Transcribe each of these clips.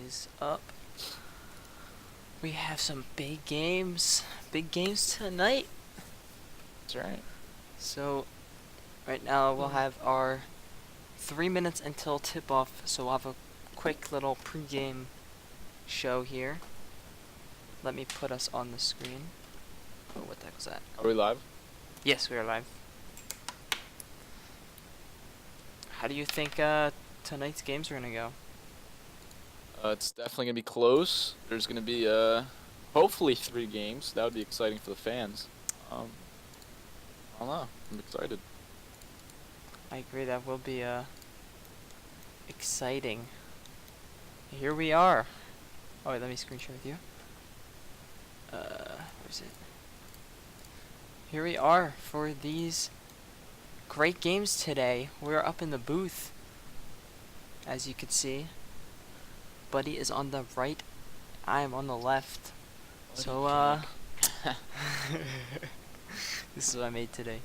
is up? We have some big games. Big games tonight. That's right. So, right now we'll have our 3 minutes until tip off. So, we'll have a quick little pregame show here. Let me put us on the screen. Oh, what the heck was that? Are we live? Yes, we are live. How do you think tonight's games are going to go? It's definitely gonna be close. There's gonna be hopefully 3 games. That would be exciting for the fans. I don't know. I'm excited. I agree, that will be exciting. Here we are. Oh wait, let me screen share with you. Where's it? Here we are for these great games today. We're up in the booth, as you can see. Buddy is on the right. I am on the left. So this is what I made today.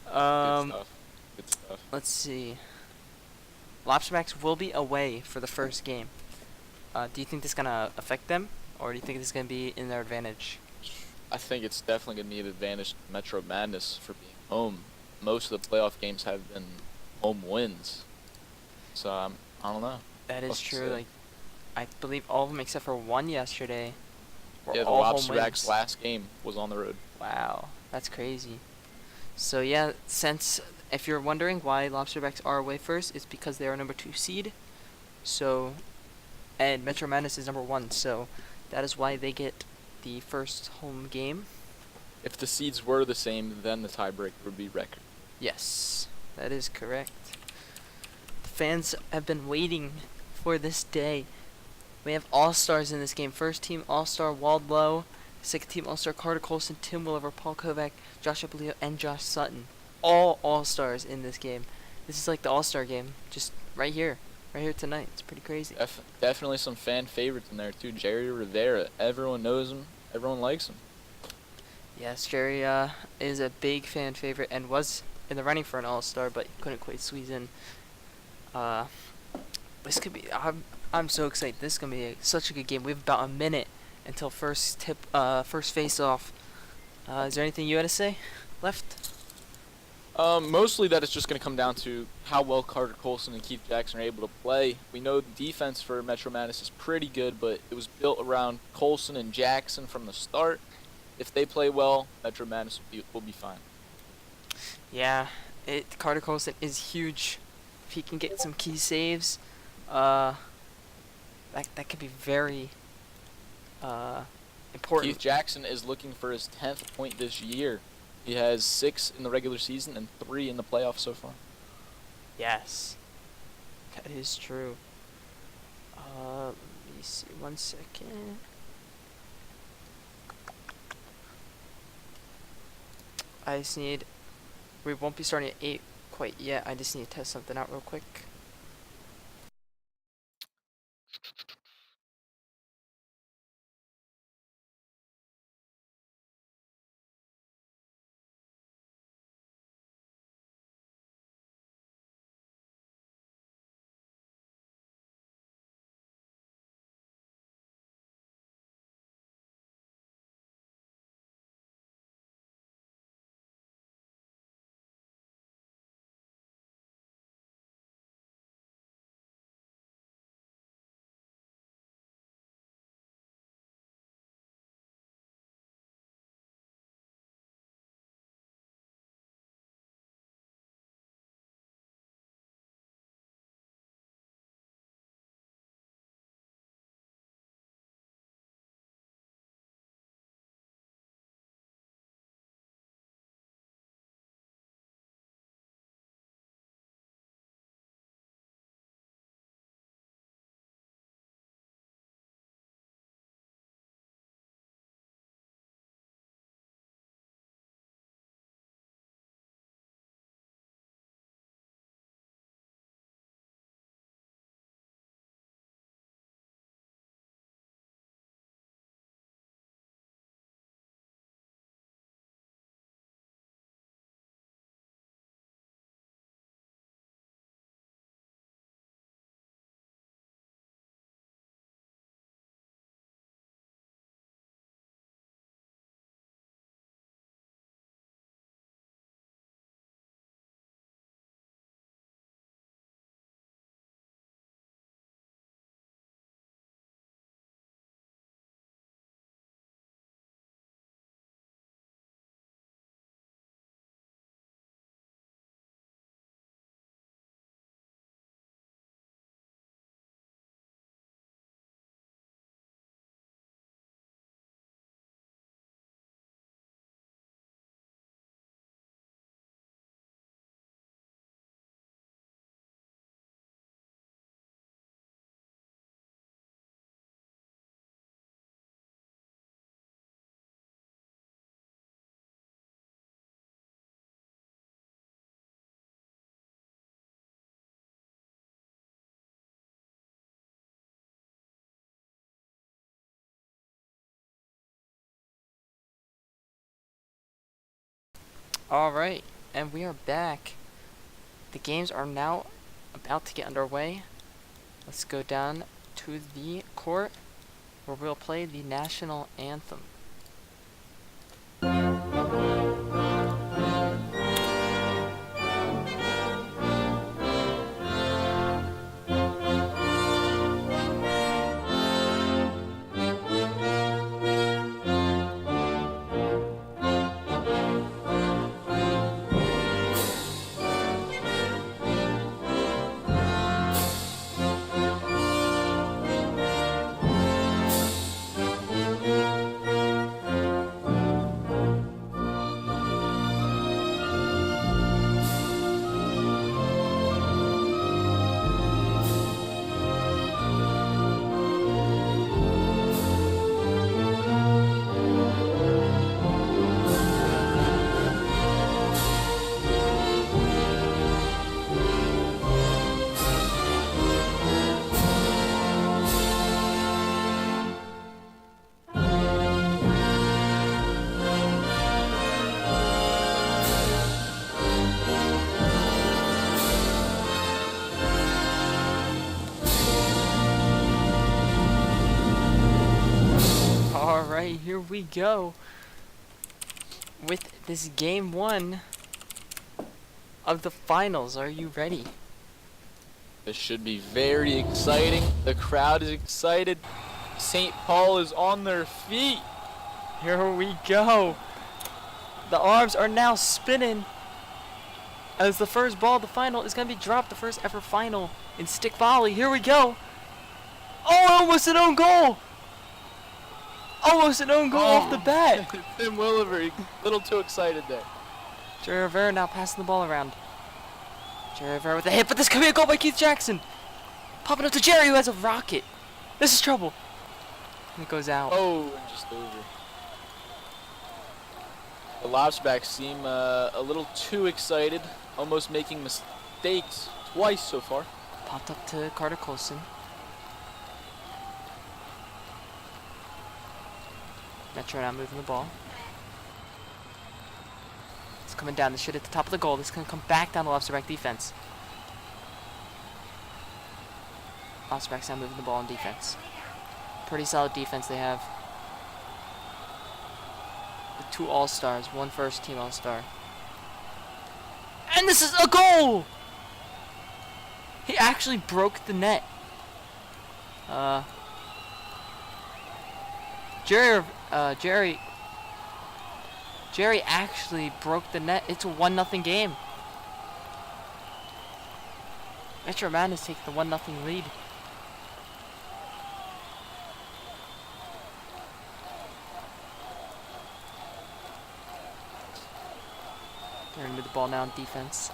Good stuff. Good stuff. Let's see. Lobsterbacks will be away for the first game. Do you think this is gonna affect them, or do you think this is gonna be in their advantage? I think it's definitely gonna be an advantage to Metro Madness for being home. Most of the playoff games have been home wins. So I don't know. That is Tough to true. say. Like, I believe all of them except for one yesterday were Yeah, the all home Lobsterbacks wins. last game was on the road. Wow, that's crazy. So yeah, since if you're wondering why Lobsterbacks are away first, it's because they are number 2 seed. So, and Metro Madness is number 1. So that is why they get the first home game. If the seeds were the same, then the tiebreaker would be record. Yes, that is correct. The fans have been waiting for this day. We have all-stars in this game. First team all-star Waldlow. Second team all-star Carter Colson, Tim Williver, Paul Kovac, Josh Apolio, and Josh Sutton. All all-stars in this game. This is like the all-star game, just right here tonight. It's pretty crazy. Definitely some fan favorites in there too. Jerry Rivera. Everyone knows him. Everyone likes him. Yes, Jerry is a big fan favorite and was in the running for an all-star, but couldn't quite squeeze in. This could be. I'm so excited. This is gonna be such a good game. We have about a minute until first face off. Is there anything you had to say left? Mostly that it's just going to come down to how well Carter Colson and Keith Jackson are able to play. We know the defense for Metro Madness is pretty good, but it was built around Colson and Jackson from the start. If they play well, Metro Madness will be fine. Yeah, Carter Colson is huge. If he can get some key saves, that could be very important. Keith Jackson is looking for his 10th point this year. He has 6 in the regular season and 3 in the playoffs so far. Yes, that is true. Let me see. 1 second. I just need. We won't be starting at 8 quite yet. I just need to test something out real quick. Alright, and we are back. The games are now about to get underway. Let's go down to the court where we'll play the national anthem. Alright, here we go with this game 1 of the finals. Are you ready? This should be very exciting. The crowd is excited. St. Paul is on their feet. Here we go. The arms are now spinning as the first ball of the final is going to be dropped. The first ever final in stick volley. Here we go. Oh, almost an own goal. Almost an own goal off the bat. Tim Williver, a little too excited there. Jerry Rivera now passing the ball around. Jerry Rivera with a hit, but this could be a goal by Keith Jackson. Popping up to Jerry, who has a rocket. This is trouble. And it goes out. Oh, and just over. The Lobsterbacks seem a little too excited, almost making mistakes twice so far. Popped up to Carter Colson. Metro now moving the ball. It's coming down. This should hit the top of the goal. This is going to come back down the Lobsterback defense. Lobsterbacks now moving the ball on defense. Pretty solid defense they have. With 2 all-stars, 1 first-team all-star. And this is a goal! He actually broke the net. Jerry actually broke the net. It's a 1-0 game. Metro Madness takes the 1-0 lead. They're gonna move the ball now on defense.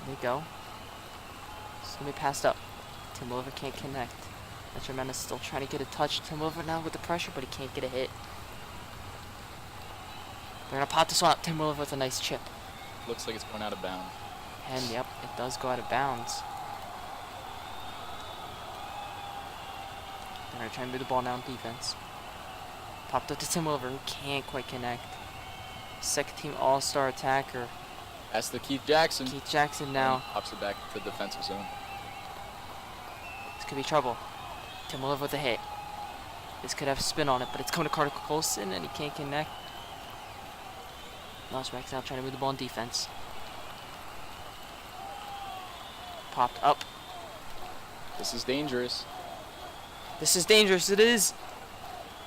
There they go. It's gonna be passed up. Tim Williver can't connect. Metro Madness still trying to get a touch. Tim Williver now with the pressure, but he can't get a hit. They're gonna pop this one up. Tim Williver with a nice chip. Looks like it's going out of bounds. And yep, it does go out of bounds. They're gonna try and move the ball now on defense. Popped up to Tim Williver, who can't quite connect. Second team all-star attacker. That's the Keith Jackson. Keith Jackson now. And pops it back to the defensive zone. This could be trouble. Tim Williver with a hit. This could have spin on it, but it's coming to Carter Colson, and he can't connect. Lobsterbacks now trying to move the ball on defense. Popped up. This is dangerous. This is dangerous, it is.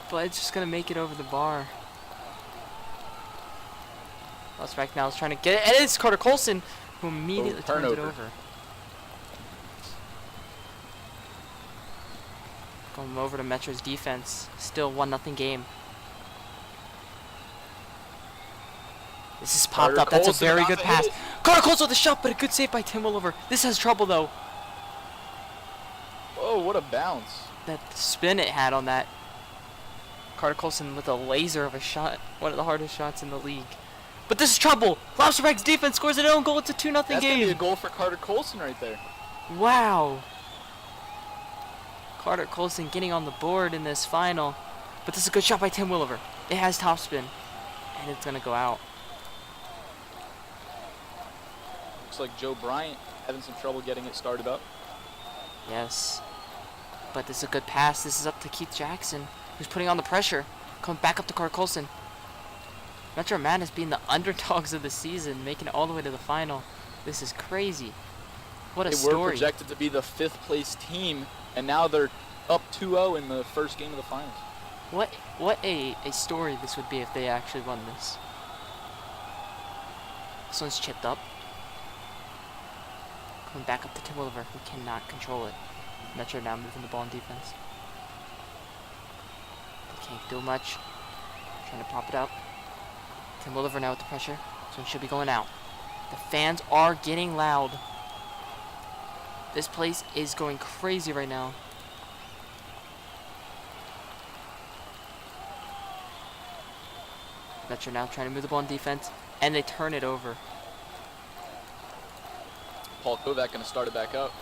But it's just going to make it over the bar. Lobsterback now is trying to get it, and it's Carter Colson, who immediately turns it over. Going over to Metro's defense. Still 1-0 game. This is popped up. That's a very good pass. Carter Colson with a shot, but a good save by Tim Williver. This has trouble, though. Whoa, what a bounce. That spin it had on that. Carter Colson with a laser of a shot. One of the hardest shots in the league. But this is trouble. Lobsterback's defense scores an own goal. It's a 2-0 game. That's going to be a goal for Carter Colson right there. Wow. Carter Colson getting on the board in this final. But this is a good shot by Tim Williver. It has topspin. And it's going to go out. Looks like Joe Bryant having some trouble getting it started up. Yes. But this is a good pass. This is up to Keith Jackson, who's putting on the pressure. Coming back up to Carter Colson. Metro Madness being the underdogs of the season, making it all the way to the final. This is crazy. What a They story. were projected to be the 5th place team, and now they're up 2-0 in the first game of the finals. What a story this would be if they actually won this. This one's chipped up. Coming back up to Tim Williver, who cannot control it. Metro now moving the ball in defense. They can't do much. Trying to pop it up. Tim Williver now with the pressure. This one should be going out. The fans are getting loud. This place is going crazy right now. Metro now trying to move the ball in defense, and they turn it over. Paul Kovac going to start it back up.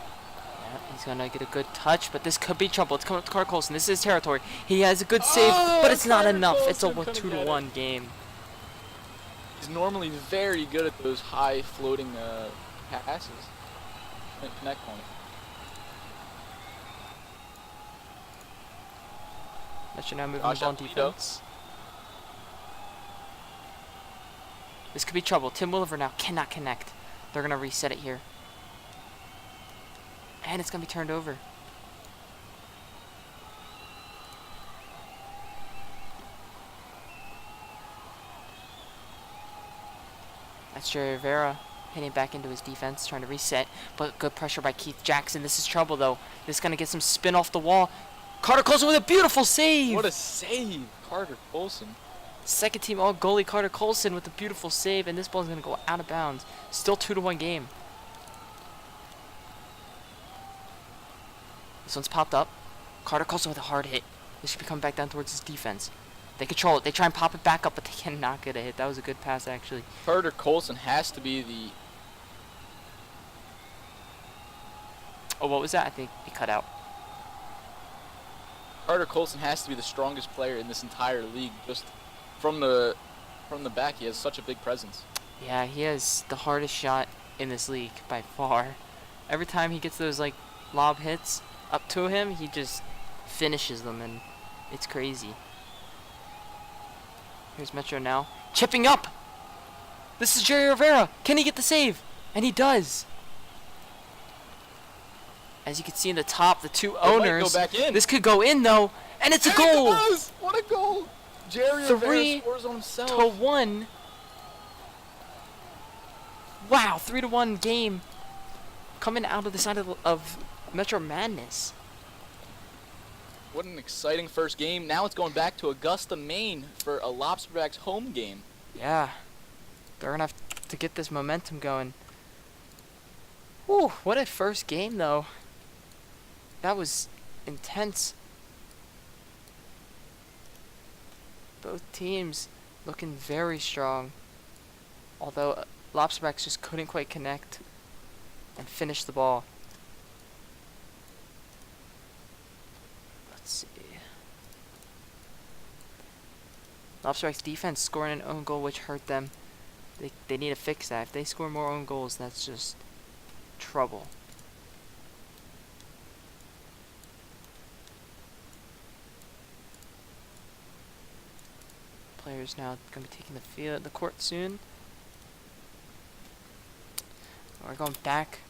Yeah, he's going to get a good touch, but this could be trouble. It's coming up to Carter Colson. This is his territory. He has a good save, but it's not enough. It's a 2-1 game. He's normally very good at those high floating passes. Couldn't connect on it. Metro now moving Josh the ball in Alito. defense. This could be trouble. Tim Williver now cannot connect. They're going to reset it here. And it's going to be turned over. That's Jerry Rivera hitting back into his defense, trying to reset. But good pressure by Keith Jackson. This is trouble, though. This is going to get some spin off the wall. Carter Colson with a beautiful save. What a save, Carter Colson. Second team all goalie Carter Colson with a beautiful save, and this ball is going to go out of bounds. Still 2-1 game. This one's popped up. Carter Colson with a hard hit. This should be coming back down towards his defense. They control it. They try and pop it back up, but they cannot get a hit. That was a good pass, actually. Carter Colson has to be the... Oh, what was that? I think it cut out. Carter Colson has to be the strongest player in this entire league. Just from the back, he has such a big presence. Yeah, he has the hardest shot in this league by far. Every time he gets those like lob hits up to him, he just finishes them, and it's crazy. Here's Metro now, chipping up. This is Jerry Rivera. Can he get the save? And he does. As you can see in the top, the two owners. Might go back in. This could go in though, and it's a goal. It does. What a goal! Jerry Rivera scores on himself. 3-1. Wow, 3-1 game coming out of the side of Metro Madness. What an exciting first game. Now it's going back to Augusta, Maine for a Lobsterbacks home game. Yeah, they're gonna have to get this momentum going. Whew, what a first game though. That was intense. Both teams looking very strong. Although Lobsterbacks just couldn't quite connect and finish the ball. Let's see. Lobsterbacks defense scoring an own goal, which hurt them. They need to fix that. If they score more own goals, that's just trouble. Players now going to be taking the court soon. We're going back.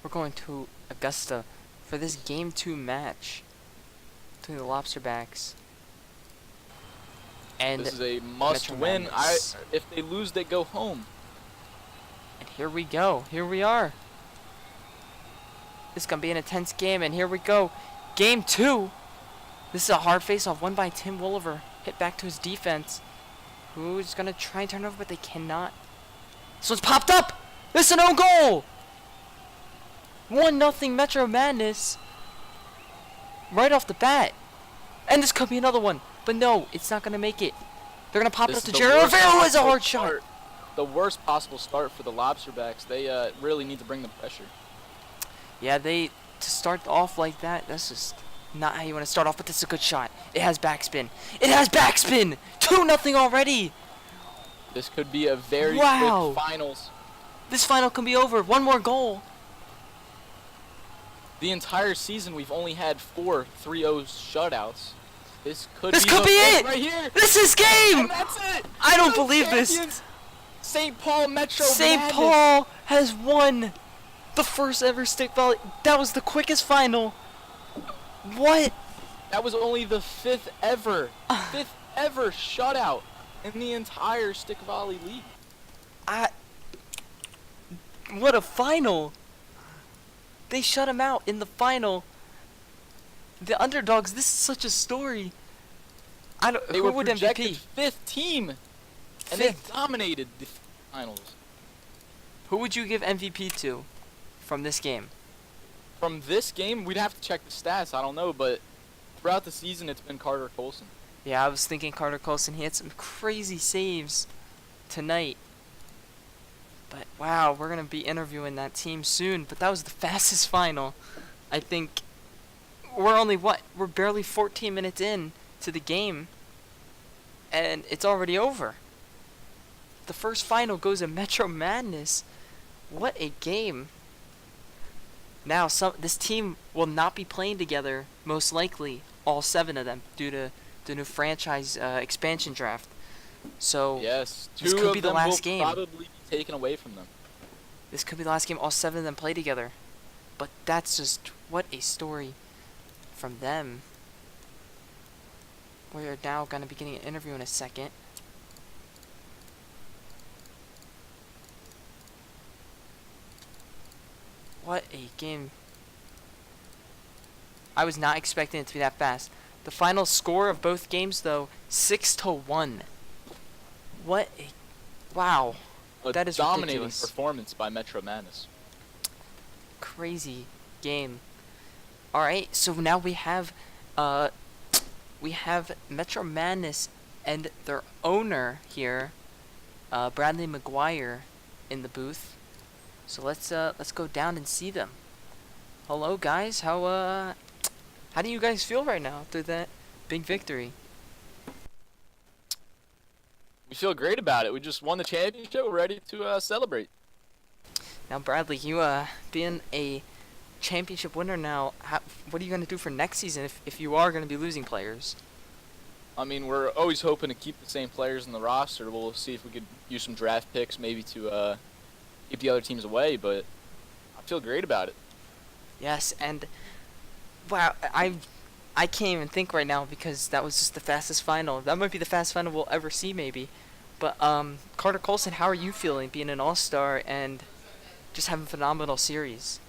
We're going to Augusta for this Game 2 match between the Lobsterbacks and This is a must-win. Madness. If they lose, they go home. And here we go. Here we are. This is going to be an intense game, and here we go. Game 2. This is a hard face-off won by Tim Williver. Hit back to his defense. Who's going to try and turn over, but they cannot. This one's popped up. This is an own goal. 1-0 Metro Madness. Right off the bat. And this could be another one. But no, it's not going to make it. They're going to pop it up to Jerry Rivera, who has a hard shot. The worst possible start for the Lobsterbacks. They really need to bring the pressure. Yeah, to start off like that, that's just not how you want to start off, but this is a good shot. It has backspin. It has backspin! 2-0 already! This could be a very Wow. quick finals. This final can be over. One more goal. The entire season, we've only had 4 3-0 shutouts. This could This be could the be fifth it. right here. This is game. And that's it. I don't The believe this. champions, St. Paul Metro St. Madness. Paul has won the first ever stick volley. That was the quickest final. What? That was only the 5th ever shutout in the entire stick volley league. What a final. They shut him out in the final. The underdogs, this is such a story. They who were would projected MVP? 5th team, and they Fifth. dominated the finals. Who would you give MVP to from this game? From this game, we'd have to check the stats. I don't know, but throughout the season, it's been Carter Colson. Yeah, I was thinking Carter Colson. He had some crazy saves tonight. But wow, we're going to be interviewing that team soon. But that was the fastest final. I think we're only, we're barely 14 minutes in to the game. And it's already over. The first final goes in Metro Madness. What a game. Now, this team will not be playing together, most likely, all 7 of them, due to the new franchise expansion draft. So, Yes, this 2 could of be the them last will game. probably be taken away from them. This could be the last game all 7 of them play together. But that's just, what a story from them. We are now going to be getting an interview in a second. What a game. I was not expecting it to be that fast. The final score of both games, though, 6-1. What a... Wow. That is dominating ridiculous. performance by Metro Madness. Crazy game. Alright, so now we have Metro Madness and their owner here, Bradley McGuire, in the booth. So let's go down and see them. Hello guys, how do you guys feel right now after that big victory? We feel great about it. We just won the championship. We're ready to celebrate. Now Bradley, you being a championship winner now, what are you gonna do for next season if you are gonna be losing players? I mean, we're always hoping to keep the same players in the roster. We'll see if we could use some draft picks maybe to keep the other teams away, but I feel great about it. Yes, and wow, I can't even think right now because that was just the fastest final. That might be the fastest final we'll ever see, maybe. But Carter Colson, how are you feeling being an all-star and just having a phenomenal series?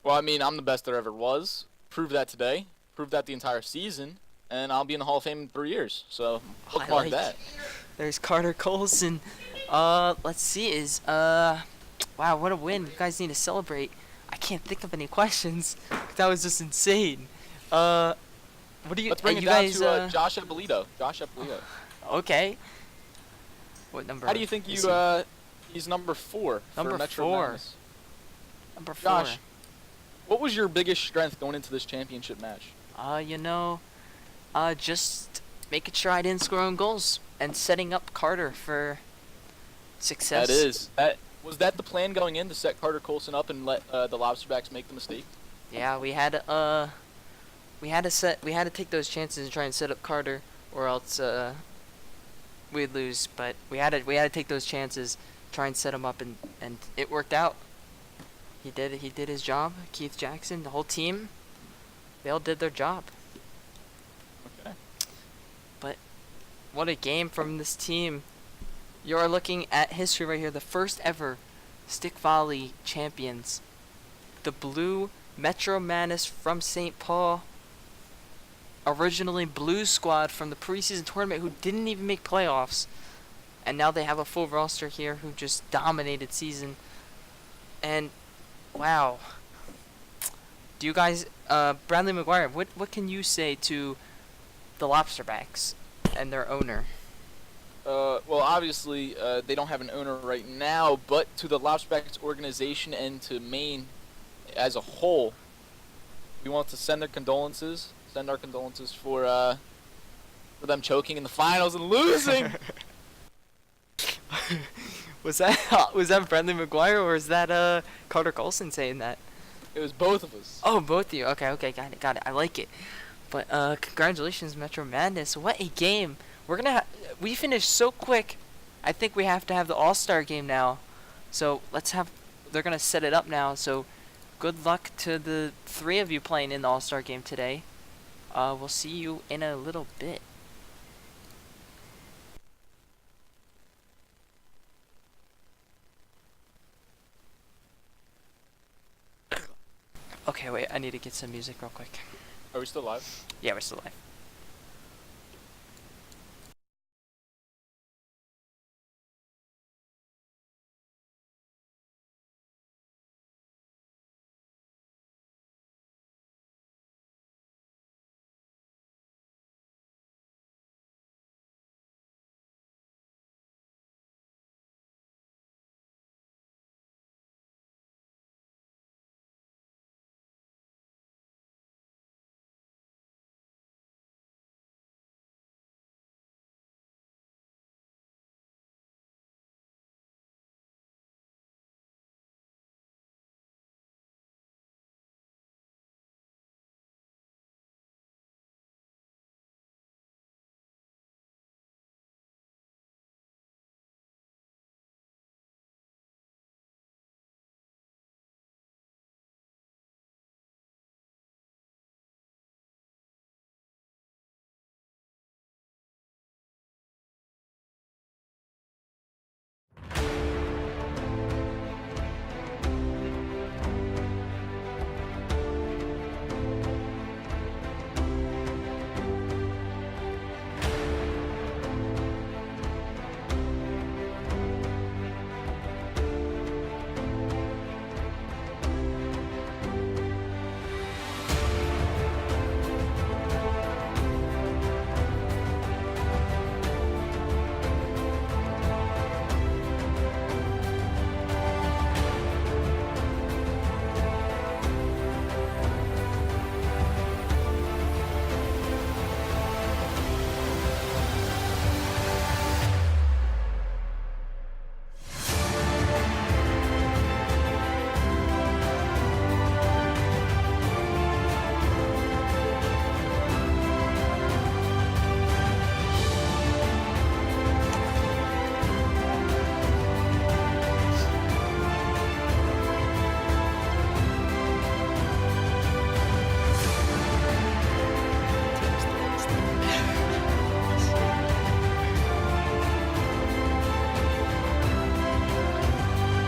Well, I mean, I'm the best there ever was. Proved that today. Proved that the entire season. And I'll be in the Hall of Fame in 3 years. So, bookmark that. There's Carter Colson. Let's see, wow, what a win. You guys need to celebrate. I can't think of any questions. That was just insane. What do you... Let's bring it you down guys, to Josh Eppolito. Josh Eppolito. Okay. What number? How do you think is he's number 4 Number for Metro 4. Madness? Number 4. Josh, what was your biggest strength going into this championship match? Just making sure I didn't score own goals and setting up Carter for success. Was that the plan going in, to set Carter Colson up and let the Lobsterbacks make the mistake? Yeah, we had to take those chances and try and set up Carter, or else we'd lose. But we had to take those chances, try and set him up, and it worked out. He did his job. Keith Jackson, the whole team, they all did their job. Okay. But what a game from this team. You are looking at history right here. The first ever stick volley champions. The blue Metro Madness from St. Paul. Originally blue squad from the preseason tournament who didn't even make playoffs. And now they have a full roster here who just dominated season. And wow. Do you guys, Bradley McGuire, what can you say to the Lobsterbacks and their owner? Well, obviously, they don't have an owner right now, but to the Lobsterbacks organization and to Maine as a whole, we want to send our condolences for them choking in the finals and losing Was that Bradley McGuire or was that Carter Colson saying that? It was both of us. Oh, both of you. Okay, okay, got it. I like it. But congratulations, Metro Madness. What a game. We finished so quick. I think we have to have the All-Star game now. So they're gonna set it up now. So good luck to the three of you playing in the All-Star game today. We'll see you in a little bit. Okay, wait. I need to get some music real quick. Are we still live? Yeah, we're still live.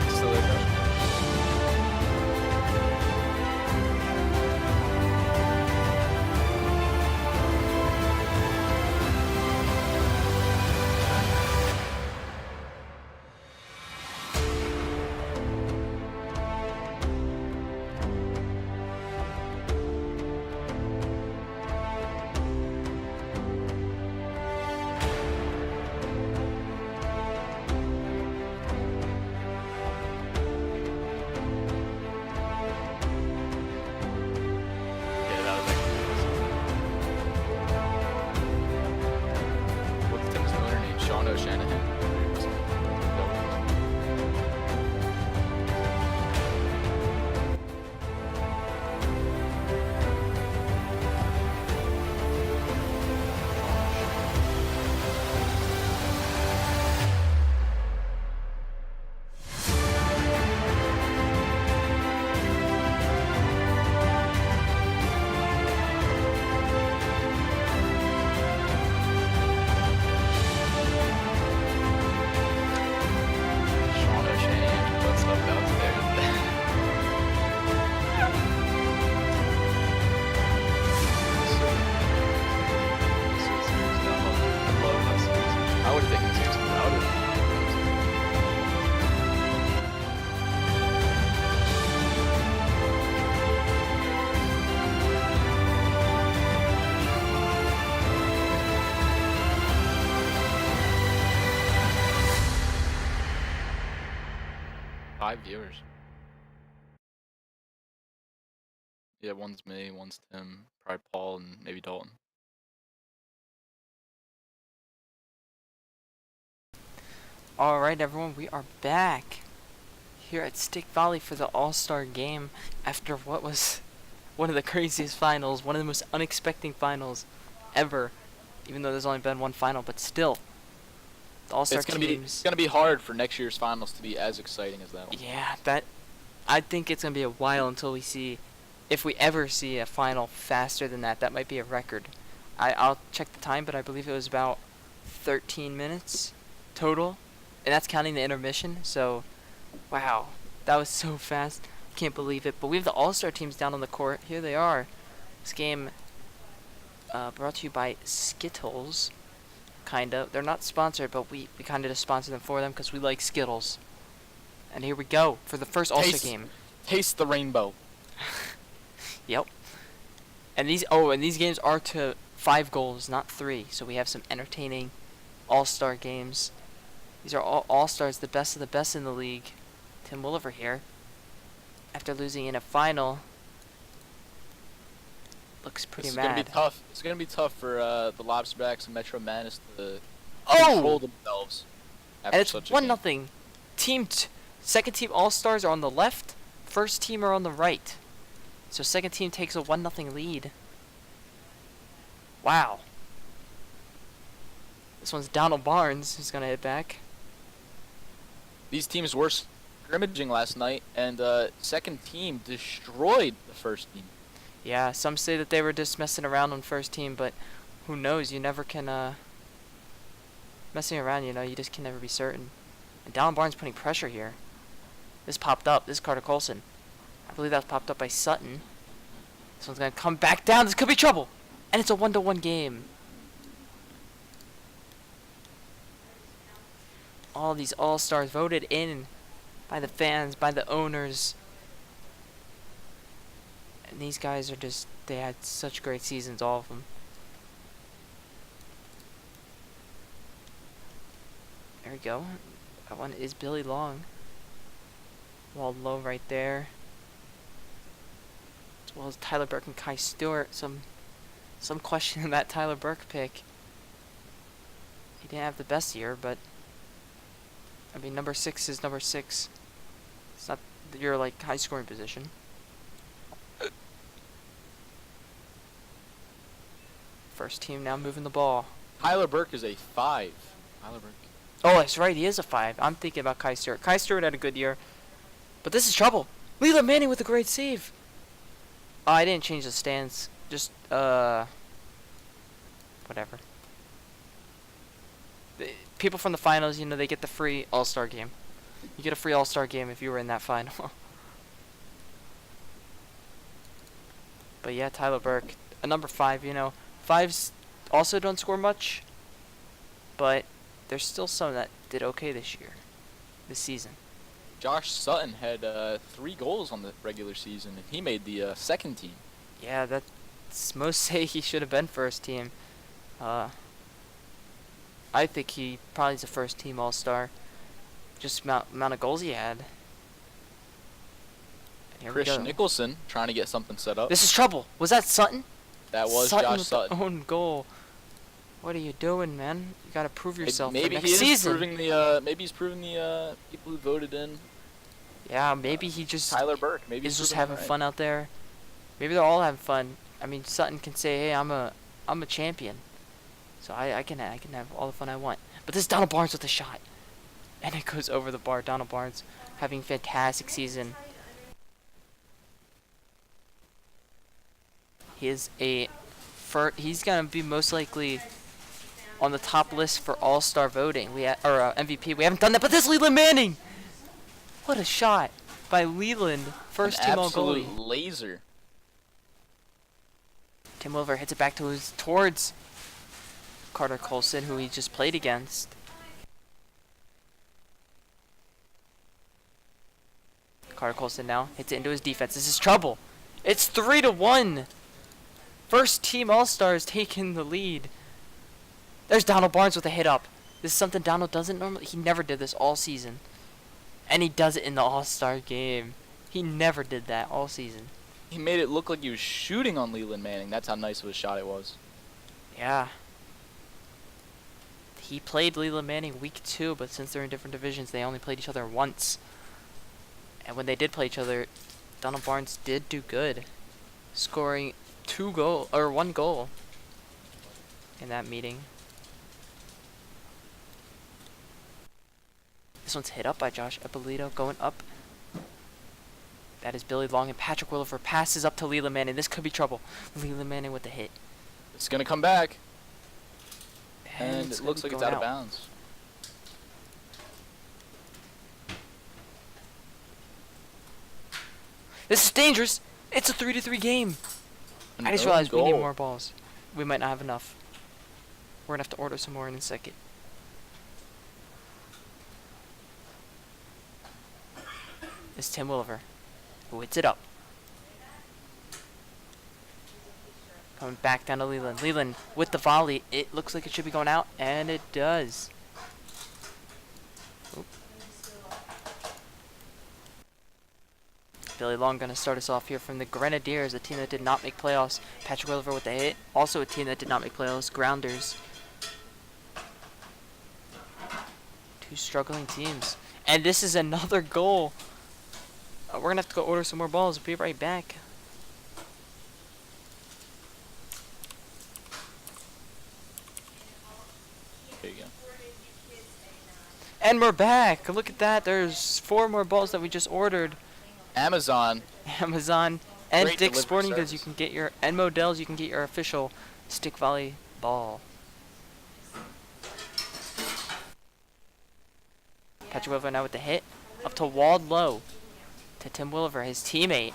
Still there, Josh? Yeah, that was actually what's Tim's owner name? Sean O'Shanahan? Sean O'Shanahan, what's up downstairs? I would take him seriously. I would have. Five viewers. Yeah, one's me, one's Tim, probably Paul, and maybe Dalton. Alright everyone, we are back here at Stick Volley for the All-Star game after what was one of the craziest finals, one of the most unexpected finals ever, even though there's only been one final, but still. The All-Star teams. It's gonna be hard for next year's finals to be as exciting as that one. Yeah, I think it's going to be a while until we see, if we ever see a final faster than that. That might be a record. I'll check the time, but I believe it was about 13 minutes total. And that's counting the intermission, so, wow, that was so fast. Can't believe it. But we have the All-Star teams down on the court. Here they are. This game brought to you by Skittles, kind of. They're not sponsored, but we kind of just sponsor them for them because we like Skittles. And here we go for the first All-Star game. Taste the rainbow. Yep. And these games are to 5 goals, not 3. So we have some entertaining All-Star games. These are all All-Stars, the best of the best in the league. Tim Williver here, after losing in a final, looks pretty mad. It's gonna be tough. It's gonna be tough for the Lobsterbacks and Metro Madness to Oh! control themselves. And it's 1-0. Second team All-Stars are on the left. First team are on the right. So second team takes a 1-0 lead. Wow. This one's Donald Barnes who's gonna hit back. These teams were scrimmaging last night, and second team destroyed the first team. Yeah, some say that they were just messing around on first team, but who knows? You never can, messing around, you know, you just can never be certain. And Donald Barnes putting pressure here. This popped up. This is Carter Colson. I believe that was popped up by Sutton. This one's going to come back down. This could be trouble. And it's a 1-1 game. All these All-Stars voted in by the fans, by the owners. And these guys are just, they had such great seasons, all of them. There we go. That one is Billy Long. Walled low right there. As well as Tyler Burke and Kai Stewart. Some question in that Tyler Burke pick. He didn't have the best year, but I mean, number 6 is number 6. It's not your like high scoring position. First team now moving the ball. Tyler Burke is a 5. Tyler Burke. Oh, that's right. He is a 5. I'm thinking about Kai Stewart. Kai Stewart had a good year, but this is trouble. Leland Manning with a great save. Oh, I didn't change the stance. Just whatever. People from the finals, you know, they get the free All-Star game. You get a free All-Star game if you were in that final. But yeah, Tyler Burke, a number 5, you know. 5s also don't score much, but there's still some that did okay this season. Josh Sutton had 3 goals on the regular season, and he made the second team. Yeah, that's most say he should have been first team. I think he probably is a first team All-Star. Just amount of goals he had. Here Chris we go. Nicholson trying to get something set up. This is trouble. Was that Sutton? That was Sutton Josh with Sutton. the own goal. What are you doing, man? You gotta prove yourself Maybe for he next is season. proving the maybe he's proving the people who voted in. Yeah, maybe he just Tyler Burke. Maybe is he's just proving having it right. fun out there. Maybe they're all having fun. I mean, Sutton can say, "Hey, I'm a champion, so I can have all the fun I want." But this is Donald Barnes with a shot, and it goes over the bar. Donald Barnes having a fantastic season. He's gonna be most likely on the top list for All-Star voting. Or MVP. We haven't done that, but this is Leland Manning. What a shot by Leland, first team all-goalie. Absolute laser. Tim Williver hits it back towards Carter Colson, who he just played against. Carter Colson now hits it into his defense. This is trouble. It's 3-1. First team All-Stars taking the lead. There's Donald Barnes with a hit up. This is something Donald doesn't normally. He never did this all season. And he does it in the All-Star game. He never did that all season. He made it look like he was shooting on Leland Manning. That's how nice of a shot it was. Yeah. he played Leland Manning week 2, but since they're in different divisions, they only played each other once. And when they did play each other, Donald Barnes did do good, scoring 1 goal in that meeting. This one's hit up by Josh Eppolito, going up. That is Billy Long, and Patrick Willifer passes up to Leland Manning. This could be trouble. Leland Manning with the hit. It's going to come back. And it looks like it's out of bounds. This is dangerous. It's a 3-3 game. I just realized we need more balls. We might not have enough. We're going to have to order some more in a second. It's Tim Williver, who hits it up. Coming back down to Leland. Leland with the volley. It looks like it should be going out, and it does. Oop. Billy Long going to start us off here from the Grenadiers, a team that did not make playoffs. Patrick Williver with the hit. Also a team that did not make playoffs. Grounders. Two struggling teams. And this is another goal. We're going to have to go order some more balls. We'll be right back. There you go. And we're back. Look at that. There's 4 more balls that we just ordered. Amazon And Great Dick's delivery Sporting Goods. You service. can get your and Modell's. You can get your official stick volley ball. Patrick Williver now with the hit up to Wald Low to Tim Williver, his teammate.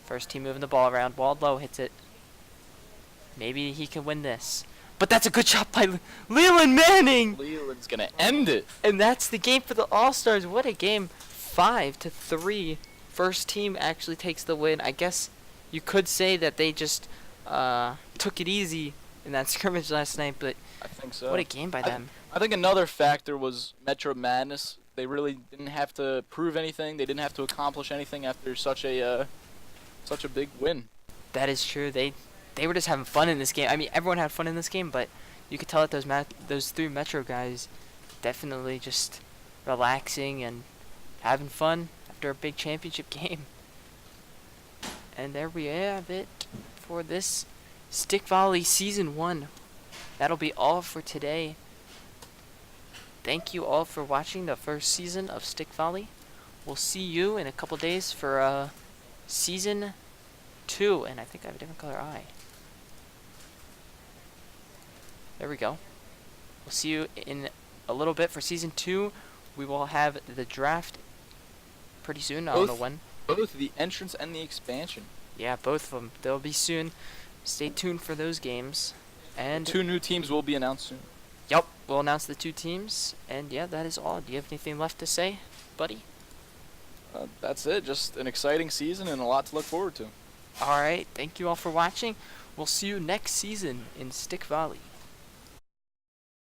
First team moving the ball around. Wald Low hits it. Maybe he can win this. But that's a good shot by Leland Manning! Leland's going to end it. And that's the game for the All-Stars. What a game. 5-3. First team actually takes the win. I guess you could say that they just took it easy in that scrimmage last night, but I think so. what a game by them. I think another factor was Metro Madness. They really didn't have to prove anything. They didn't have to accomplish anything after such a big win. That is true. They were just having fun in this game. I mean, everyone had fun in this game, but you could tell that those 3 Metro guys definitely just relaxing and having fun after a big championship game. And there we have it for this Stick Volley Season 1. That'll be all for today. Thank you all for watching the first season of Stick Volley. We'll see you in a couple days for Season 2. And I think I have a different color eye. There we go. We'll see you in a little bit for Season 2. We will have the draft pretty soon. I don't know when. Both the entrance and the expansion. Yeah, both of them. They'll be soon. Stay tuned for those games. And 2 new teams will be announced soon. Yep, we'll announce the 2 teams. And yeah, that is all. Do you have anything left to say, buddy? That's it. Just an exciting season and a lot to look forward to. Alright, thank you all for watching. We'll see you next season in Stick Volley.